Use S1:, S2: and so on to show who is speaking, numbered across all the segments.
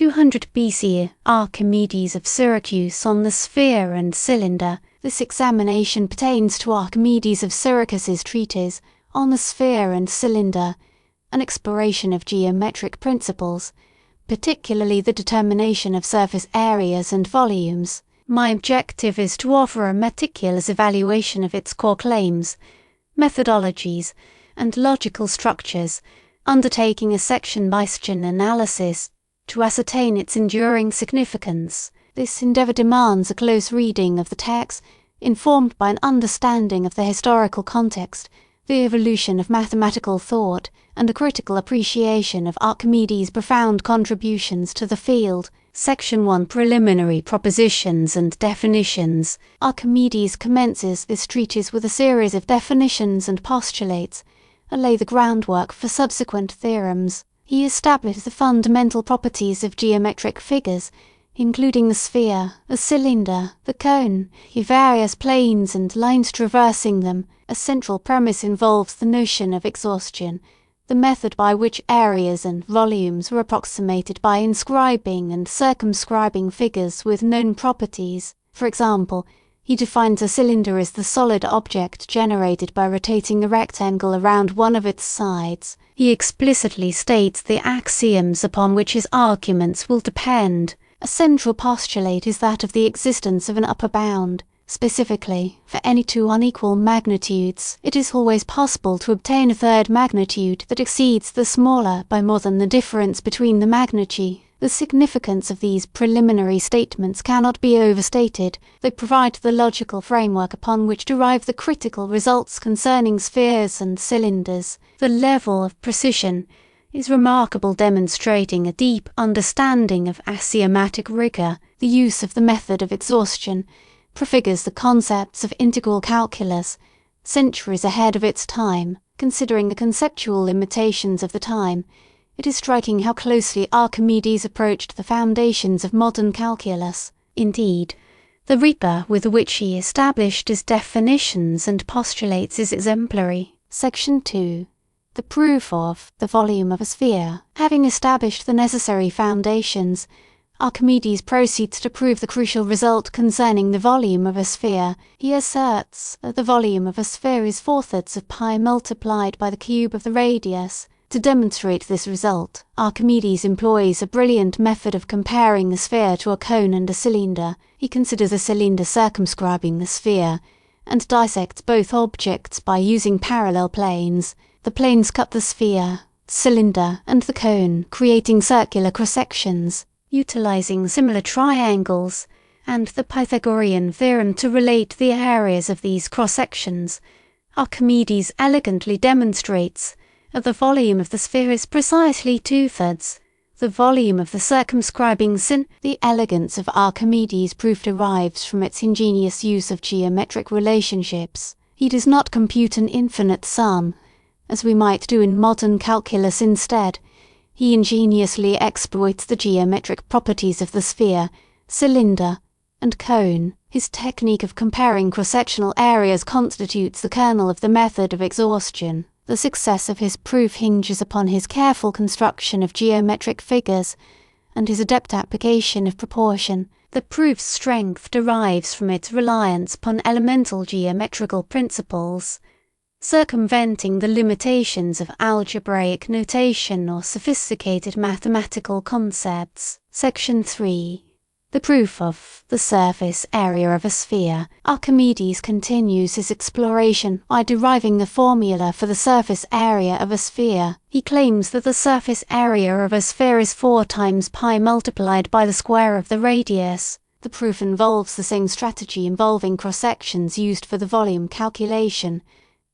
S1: 200 BC, Archimedes of Syracuse on the sphere and cylinder. This examination pertains to Archimedes of Syracuse's treatise on the sphere and cylinder, an exploration of geometric principles, particularly the determination of surface areas and volumes. My objective is to offer a meticulous evaluation of its core claims, methodologies, and logical structures, undertaking a section-by-section analysis to ascertain its enduring significance. This endeavor demands a close reading of the text, informed by an understanding of the historical context, the evolution of mathematical thought, and a critical appreciation of Archimedes' profound contributions to the field. Section 1: Preliminary Propositions and Definitions. Archimedes commences this treatise with a series of definitions and postulates, lay the groundwork for subsequent theorems. He established the fundamental properties of geometric figures, including the sphere, the cylinder, the cone, the various planes and lines traversing them. A central premise involves the notion of exhaustion, the method by which areas and volumes were approximated by inscribing and circumscribing figures with known properties. For example, he defines a cylinder as the solid object generated by rotating the rectangle around one of its sides. He explicitly states the axioms upon which his arguments will depend. A central postulate is that of the existence of an upper bound. Specifically, for any two unequal magnitudes, it is always possible to obtain a third magnitude that exceeds the smaller by more than the difference between the magnitude. The significance of these preliminary statements cannot be overstated. They provide the logical framework upon which to derive the critical results concerning spheres and cylinders. The level of precision is remarkable, demonstrating a deep understanding of axiomatic rigor. The use of the method of exhaustion prefigures the concepts of integral calculus, centuries ahead of its time. Considering the conceptual limitations of the time, it is striking how closely Archimedes approached the foundations of modern calculus. Indeed, the rigor with which he established his definitions and postulates is exemplary. Section 2. The proof of the volume of a sphere. Having established the necessary foundations, Archimedes proceeds to prove the crucial result concerning the volume of a sphere. He asserts that the volume of a sphere is 4/3 of pi multiplied by the cube of the radius. To demonstrate this result, Archimedes employs a brilliant method of comparing the sphere to a cone and a cylinder. He considers a cylinder circumscribing the sphere, and dissects both objects by using parallel planes. The planes cut the sphere, cylinder, and the cone, creating circular cross-sections. Utilizing similar triangles and the Pythagorean theorem to relate the areas of these cross-sections, Archimedes elegantly demonstrates that the volume of the sphere is precisely 2/3 the volume of the circumscribing cylindr. The elegance of Archimedes' proof derives from its ingenious use of geometric relationships. He does not compute an infinite sum, as we might do in modern calculus. Instead, he ingeniously exploits the geometric properties of the sphere, cylinder, and cone. His technique of comparing cross-sectional areas constitutes the kernel of the method of exhaustion. The success of his proof hinges upon his careful construction of geometric figures and his adept application of proportion. The proof's strength derives from its reliance upon elemental geometrical principles, circumventing the limitations of algebraic notation or sophisticated mathematical concepts. Section 3. The proof of the surface area of a sphere. Archimedes continues his exploration by deriving the formula for the surface area of a sphere. He claims that the surface area of a sphere is 4 times pi multiplied by the square of the radius. The proof involves the same strategy involving cross-sections used for the volume calculation,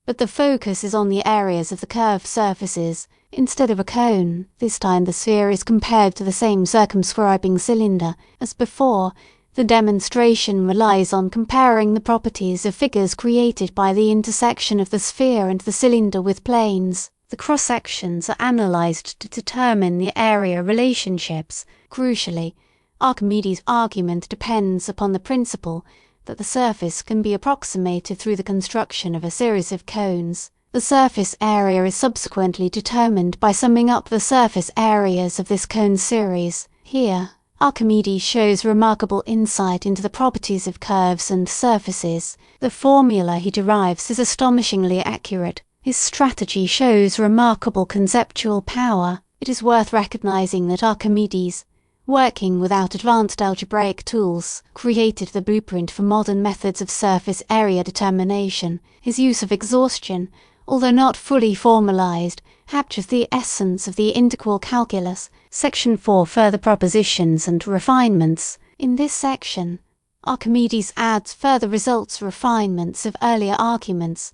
S1: but the focus is on the areas of the curved surfaces. Instead of a cone, this time the sphere is compared to the same circumscribing cylinder. As before, the demonstration relies on comparing the properties of figures created by the intersection of the sphere and the cylinder with planes. The cross-sections are analyzed to determine the area relationships. Crucially, Archimedes' argument depends upon the principle that the surface can be approximated through the construction of a series of cones. The surface area is subsequently determined by summing up the surface areas of this cone series. Here, Archimedes shows remarkable insight into the properties of curves and surfaces. The formula he derives is astonishingly accurate. His strategy shows remarkable conceptual power. It is worth recognizing that Archimedes, working without advanced algebraic tools, created the blueprint for modern methods of surface area determination. His use of exhaustion, although not fully formalized, captures the essence of the integral calculus. Section 4. Further propositions and refinements. In this section, Archimedes adds further results refinements of earlier arguments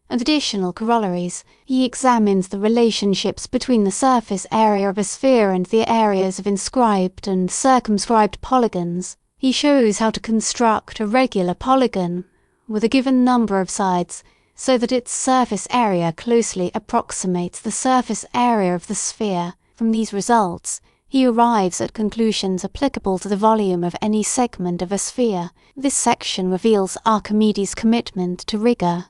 S1: and additional corollaries. He examines the relationships between the surface area of a sphere and the areas of inscribed and circumscribed polygons. He shows how to construct a regular polygon with a given number of sides so that its surface area closely approximates the surface area of the sphere. From these results, he arrives at conclusions applicable to the volume of any segment of a sphere. This section reveals Archimedes' commitment to rigor.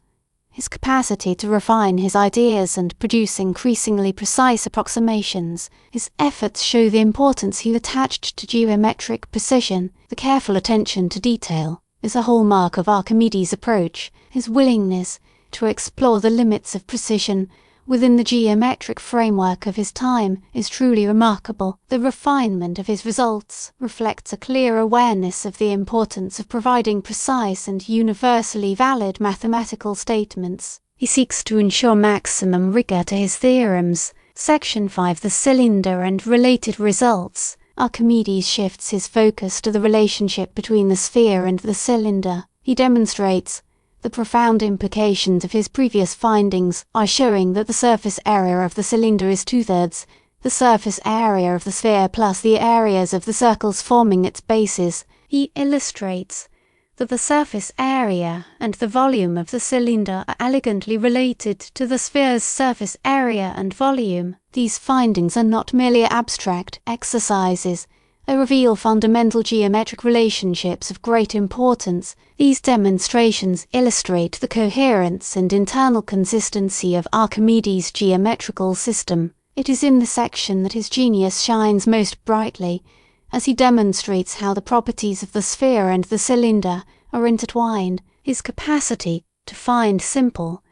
S1: His capacity to refine his ideas and produce increasingly precise approximations. His efforts show the importance he attached to geometric precision. The careful attention to detail is a hallmark of Archimedes' approach. His willingness to explore the limits of precision within the geometric framework of his time is truly remarkable. The refinement of his results reflects a clear awareness of the importance of providing precise and universally valid mathematical statements. He seeks to ensure maximum rigor to his theorems. Section 5. The cylinder and related results. Archimedes shifts his focus to the relationship between the sphere and the cylinder. He demonstrates the profound implications of his previous findings are showing that the surface area of the cylinder is 2/3 the surface area of the sphere plus the areas of the circles forming its bases. He illustrates that the surface area and the volume of the cylinder are elegantly related to the sphere's surface area and volume. These findings are not merely abstract exercises. They reveal fundamental geometric relationships of great importance. These demonstrations illustrate the coherence and internal consistency of Archimedes' geometrical system. It is in this section that his genius shines most brightly, as he demonstrates how the properties of the sphere and the cylinder are intertwined. His capacity to find simple,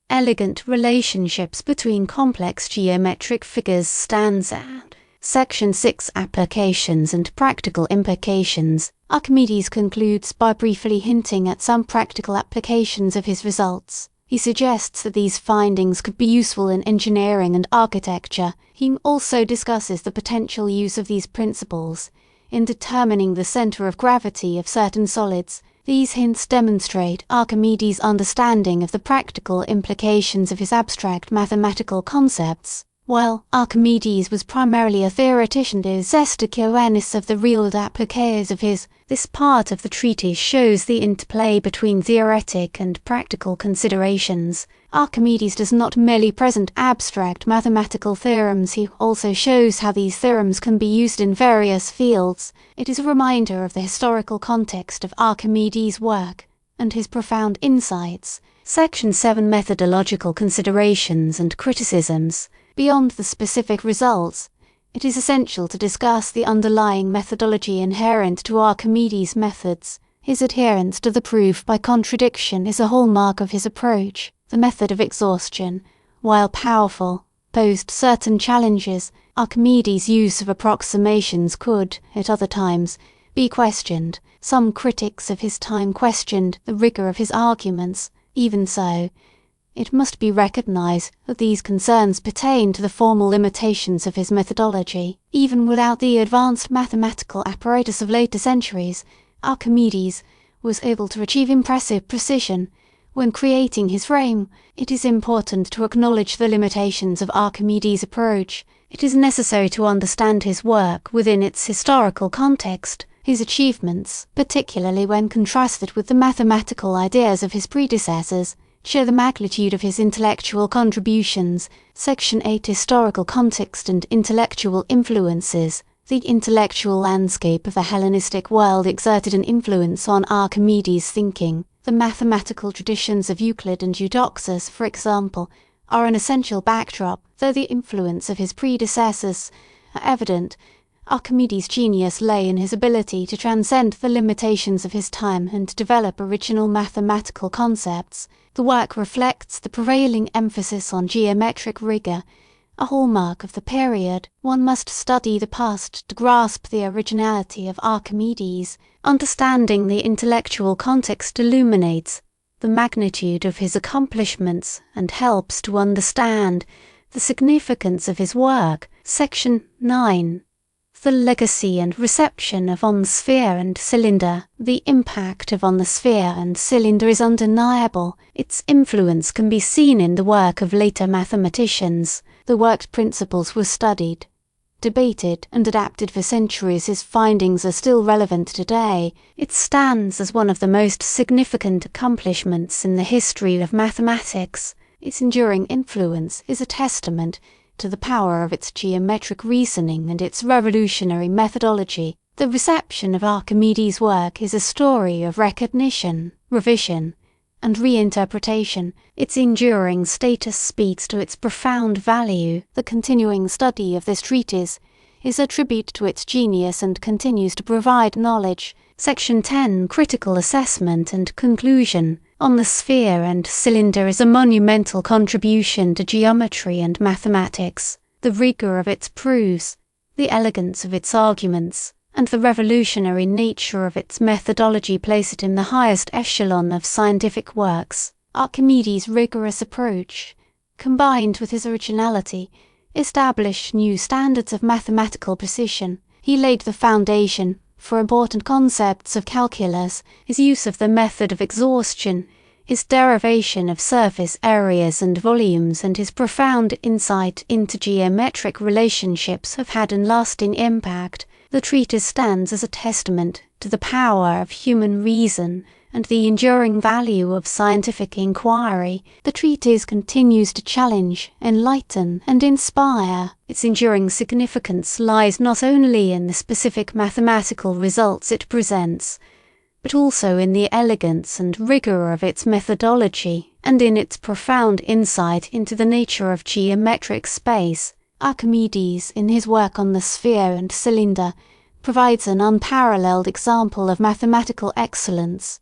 S1: elegant relationships between complex geometric figures stands out. Section 6. Applications and practical implications. Archimedes concludes by briefly hinting at some practical applications of his results. He suggests that these findings could be useful in engineering and architecture. He also discusses the potential use of these principles in determining the center of gravity of certain solids. These hints demonstrate Archimedes' understanding of the practical implications of his abstract mathematical concepts. While Archimedes was primarily a theoretician, he possessed a awareness of the real appliques of his. This part of the treatise shows the interplay between theoretic and practical considerations. Archimedes does not merely present abstract mathematical theorems, he also shows how these theorems can be used in various fields. It is a reminder of the historical context of Archimedes' work and his profound insights. Section 7. Methodological considerations and criticisms. Beyond the specific results, it is essential to discuss the underlying methodology inherent to Archimedes' methods. His adherence to the proof by contradiction is a hallmark of his approach. The method of exhaustion, while powerful, posed certain challenges. Archimedes' use of approximations could, at other times, be questioned. Some critics of his time questioned the rigor of his arguments. Even so, it must be recognized that these concerns pertain to the formal limitations of his methodology. Even without the advanced mathematical apparatus of later centuries, Archimedes was able to achieve impressive precision. When creating his frame, it is important to acknowledge the limitations of Archimedes' approach. It is necessary to understand his work within its historical context. His achievements, particularly when contrasted with the mathematical ideas of his predecessors, show the magnitude of his intellectual contributions. Section 8. Historical context and intellectual influences. The intellectual landscape of the Hellenistic world exerted an influence on Archimedes' thinking. The mathematical traditions of Euclid and Eudoxus, for example, are an essential backdrop, though the influence of his predecessors are evident, Archimedes' genius lay in his ability to transcend the limitations of his time and develop original mathematical concepts. The work reflects the prevailing emphasis on geometric rigor, a hallmark of the period. One must study the past to grasp the originality of Archimedes. Understanding the intellectual context illuminates the magnitude of his accomplishments and helps to understand the significance of his work. Section 9. The legacy and reception of On the Sphere and Cylinder. The impact of On the Sphere and Cylinder is undeniable. Its influence can be seen in the work of later mathematicians. The work's principles were studied, debated, and adapted for centuries. His findings are still relevant today. It stands as one of the most significant accomplishments in the history of mathematics. Its enduring influence is a testament to the power of its geometric reasoning and its revolutionary methodology. The reception of Archimedes' work is a story of recognition, revision, and reinterpretation. Its enduring status speaks to its profound value. The continuing study of this treatise is a tribute to its genius and continues to provide knowledge. Section 10. Critical assessment and conclusion. On the Sphere and Cylinder is a monumental contribution to geometry and mathematics. The rigor of its proofs, the elegance of its arguments, and the revolutionary nature of its methodology place it in the highest echelon of scientific works. Archimedes' rigorous approach, combined with his originality, established new standards of mathematical precision. He laid the foundation for important concepts of calculus. His use of the method of exhaustion, his derivation of surface areas and volumes, and his profound insight into geometric relationships have had a lasting impact. The treatise stands as a testament to the power of human reason and the enduring value of scientific inquiry. The treatise continues to challenge, enlighten, and inspire. Its enduring significance lies not only in the specific mathematical results it presents, but also in the elegance and rigor of its methodology, and in its profound insight into the nature of geometric space. Archimedes, in his work on the Sphere and Cylinder, provides an unparalleled example of mathematical excellence.